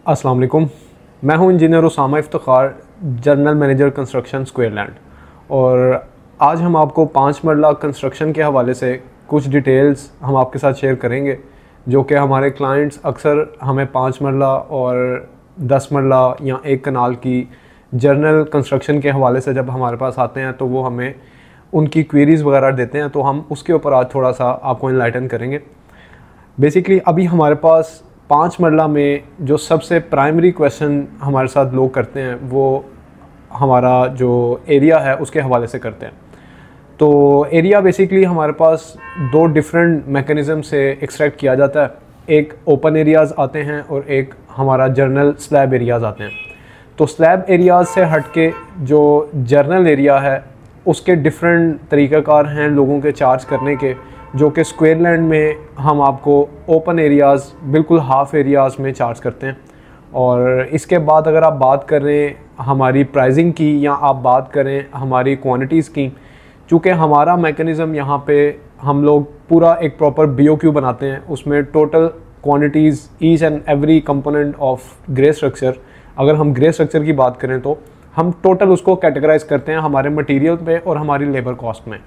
अस्सलाम वालेकुम। मैं हूं engineer Usama Iftikhar, general manager construction Squareland, और आज हम आपको 5 मरला कंस्ट्रक्शन के हवाले से कुछ डिटेल्स हम आपके साथ शेयर करेंगे, जो कि हमारे क्लाइंट्स अक्सर हमें 5 मरला और 10 मरला या 1 कनाल की जनरल कंस्ट्रक्शन के हवाले से जब हमारे पास आते हैं तो वो हमें उनकी क्वेरीज़ वगैरह देते हैं, तो हम उसके ऊपर आज थोड़ा सा आपको इनलाइटन करेंगे। बेसिकली अभी हमारे पास 5 मरला में जो सबसे प्राइमरी क्वेश्चन हमारे साथ लोग करते हैं वो हमारा जो एरिया है उसके हवाले से करते हैं। तो एरिया बेसिकली हमारे पास 2 डिफरेंट मैकेनिज़्म से एक्सट्रैक्ट किया जाता है। एक ओपन एरियाज़ आते हैं और एक हमारा जर्नल स्लैब एरियाज़ आते हैं। तो स्लैब एरियाज़ से हट के जो जर्नल एरिया है उसके डिफरेंट तरीक़ाकार हैं लोगों के चार्ज करने के, जो कि स्क्वायरलैंड में हम आपको ओपन एरियाज़ बिल्कुल हाफ़ एरियाज़ में चार्ज करते हैं। और इसके बाद अगर आप बात करें हमारी प्राइसिंग की या आप बात करें हमारी क्वांटिटीज़ की, चूँकि हमारा मैकेनिज़्म यहाँ पे हम लोग पूरा एक प्रॉपर BOQ बनाते हैं, उसमें total quantities each and every component of grey structure, अगर हम ग्रे स्ट्रक्चर की बात करें तो हम टोटल उसको कैटेगराइज करते हैं हमारे मटेरियल पे और हमारी लेबर कॉस्ट में।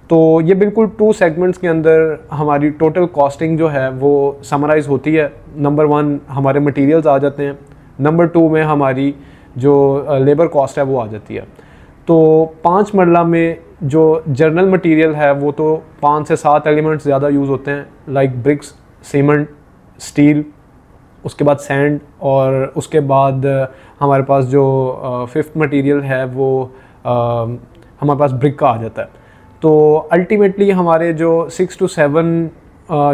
तो ये बिल्कुल 2 सेगमेंट्स के अंदर हमारी टोटल कॉस्टिंग जो है वो समराइज़ होती है। नंबर 1 हमारे मटेरियल्स आ जाते हैं, नंबर 2 में हमारी जो लेबर कॉस्ट है वो आ जाती है। तो 5 मरला में जो जर्नल मटेरियल है वो तो 5 से 7 एलिमेंट्स ज़्यादा यूज़ होते हैं, लाइक ब्रिक्स, सीमेंट, स्टील, उसके बाद सैंड, और उसके बाद हमारे पास जो 5th मटेरियल है वो हमारे पास ब्रिक का आ जाता है। तो अल्टीमेटली हमारे जो 6 to 7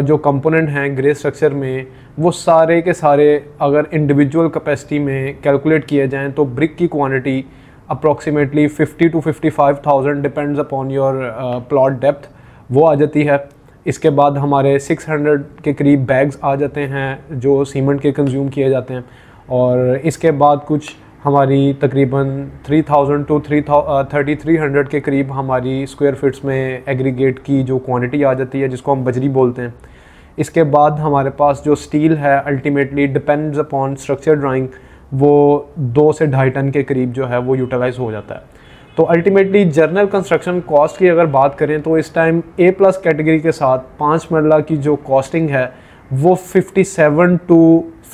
जो कंपोनेंट हैं ग्रे स्ट्रक्चर में, वो सारे के सारे अगर इंडिविजुअल कैपेसिटी में कैलकुलेट किए जाएं तो ब्रिक की quantity approximately 50 to 55,000 depends upon your plot depth वो आ जाती है। इसके बाद हमारे 600 के करीब बैग्स आ जाते हैं जो सीमेंट के कंज्यूम किए जाते हैं, और इसके बाद कुछ हमारी तकरीबन 3000 to 3300 के करीब हमारी स्क्वायर फिट्स में एग्रीगेट की जो क्वांटिटी आ जाती है, जिसको हम बजरी बोलते हैं। इसके बाद हमारे पास जो स्टील है ultimately depends upon structure drawing, वो 2 से 2.5 टन के करीब जो है वो यूटिलाइज हो जाता है। तो अल्टीमेटली जर्नल कंस्ट्रक्शन कॉस्ट की अगर बात करें तो इस टाइम A+ कैटेगरी के साथ 5 मरला की जो कॉस्टिंग है वो 57 to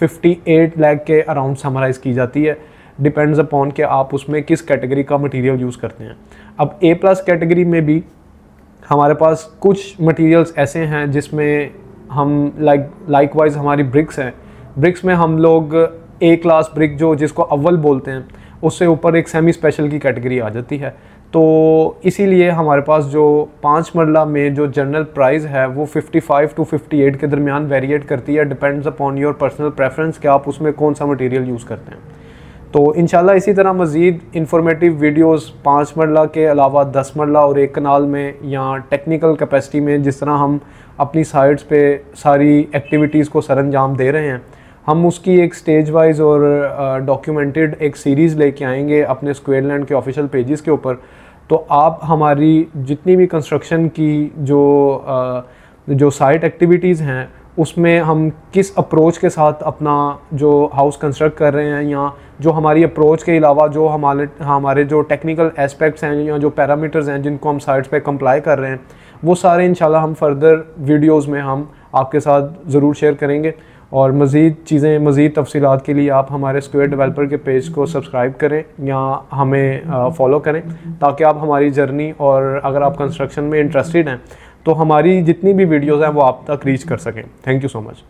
58 लाख के अराउंड समराइज़ की जाती है, डिपेंड्स अपॉन कि आप उसमें किस कैटेगरी का मटेरियल यूज़ करते हैं। अब A+ कैटेगरी में भी हमारे पास कुछ मटेरियल्स ऐसे हैं जिसमें हम लाइकवाइज हमारी ब्रिक्स हैं। ब्रिक्स में हम लोग A क्लास ब्रिक जो जिसको अव्वल बोलते हैं, उससे ऊपर एक सेमी स्पेशल की कैटेगरी आ जाती है। तो इसीलिए हमारे पास जो 5 मरला में जो जनरल प्राइस है वो 55 to 58 के दरमियान वेरिएट करती है, depends upon your personal preference कि आप उसमें कौन सा मटेरियल यूज़ करते हैं। तो इंशाल्लाह इसी तरह मज़ीद इंफॉर्मेटिव वीडियोस 5 मरला के अलावा 10 मरला और 1 कनाल में या टेक्निकल कैपेसिटी में, जिस तरह हम अपनी साइट्स पे सारी एक्टिविटीज़ को सरअंजाम दे रहे हैं, हम उसकी एक स्टेज वाइज और डॉक्यूमेंटेड एक सीरीज़ लेके आएंगे अपने स्क्वायरलैंड के ऑफिशियल पेजेस के ऊपर। तो आप हमारी जितनी भी कंस्ट्रक्शन की जो साइट एक्टिविटीज़ हैं उसमें हम किस अप्रोच के साथ अपना जो हाउस कंस्ट्रक्ट कर रहे हैं, या जो हमारी अप्रोच के अलावा जो हमारे जो टेक्निकल एस्पेक्ट्स हैं या जो पैरामीटर्स हैं जिनको हम साइट्स पे कंप्लाई कर रहे हैं, वो सारे इंशाल्लाह हम फर्दर वीडियोस में हम आपके साथ ज़रूर शेयर करेंगे। और मज़ीद चीज़ें, मज़ीद तफसीलात के लिए आप हमारे स्क्वायर डेवलपर के पेज को सब्सक्राइब करें या हमें फॉलो करें, ताकि आप हमारी जर्नी, और अगर आप कंस्ट्रक्शन में इंटरेस्टेड हैं तो हमारी जितनी भी वीडियोज़ हैं वो आप तक रीच कर सकें। Thank you so much.